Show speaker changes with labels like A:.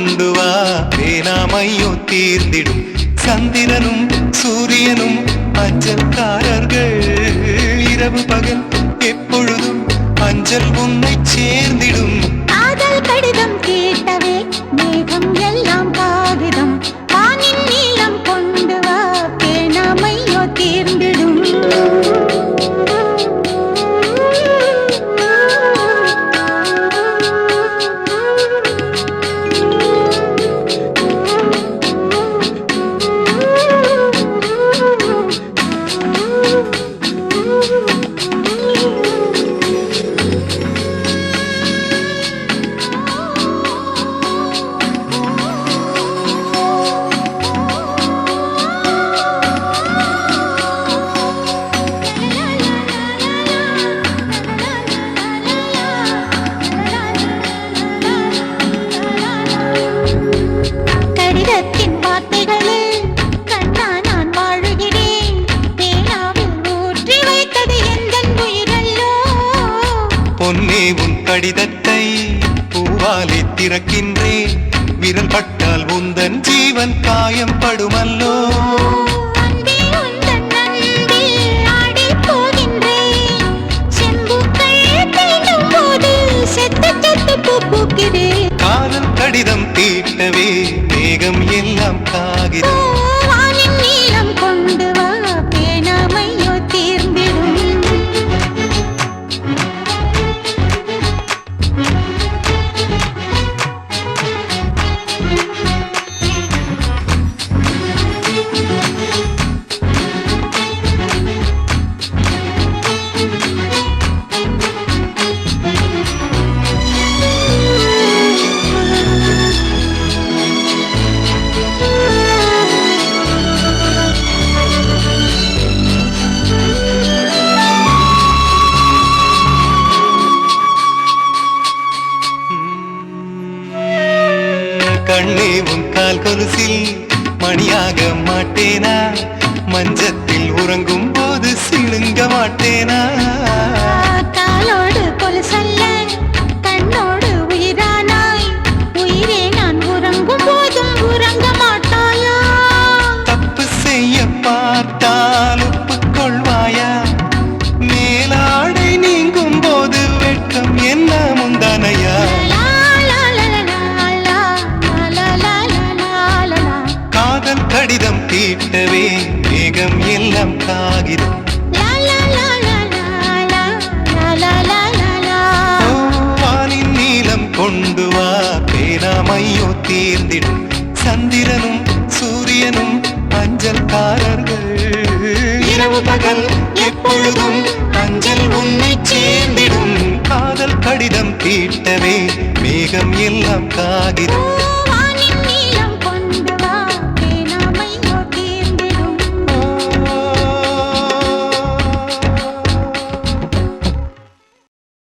A: கொண்டு வா பேனாமையோ தீர்ந்திடும் சந்திரனும் சூரியனும் அஞ்சல்காரர்கள் இரவு பகல் எப்பொழுதும் அஞ்சல் உன்னை சேர்ந்திடும்
B: காதல் கடிதம் கேட்டவே மேகம் எல்லாம் காகிதம் வானின் நீளம் கொண்டு வா பேனாமையோ தீர்ந்திடும் கடிதத்தின் வார்த்தைகளில் கண்ணா நான் வாழுகிறேன் பேனாவில் ஊற்றி வைத்தது எந்தன் உயிரல்லோ
A: பொன்னே உன் கடிதத்தை பூவாலே திறக்கின்றேன் விரல் பட்டால் உந்தன் ஜீவன் காயம் படுமல்லோ
B: அன்பே உந்தன் அன்பில் ஆடிப் போகின்றேன் செம்புக்கள் தீண்டும் போது செத்து செத்து பூ பூக்கிறேன்
A: காதல் கடிதம் தீட்டவே மேகம் எல்லாம் காகிதம்
B: வானின் நீளம் கொண்டு வா பேனாமையோ தீர்ந்திடும்
A: கண்ணே உன் கால் கொலுசில் மணியாக மாட்டேனா மஞ்சத்தில் உறங்கும் போது சிழுங்க மாட்டேனா
B: காலோடு கொலுசல்ல கண்ணோடு உயிரானாய் உயிரே நான் உறங்கும் போதும் உறங்க மாட்டாயா
A: தப்பு செய்ய பார்த்தால் ஒப்புக்கொள்வாயா மேலாடை நீங்கும் போது வெட்கம் என்ன முந்தானையா காதல் கடிதம் தீட்டவே மேகம் எல்லாம் காகிதம் வானின் நீளம் கொண்டு வா பேனாமையோ தீர்ந்திடும் சந்திரனும் சூரியனும் அஞ்சல்காரர்கள் இரவு பகல் எப்பொழுதும் அஞ்சல் உன்னை சேர்ந்திடும் காதல் கடிதம் தீட்டவே மேகம் எல்லாம் காகிதம்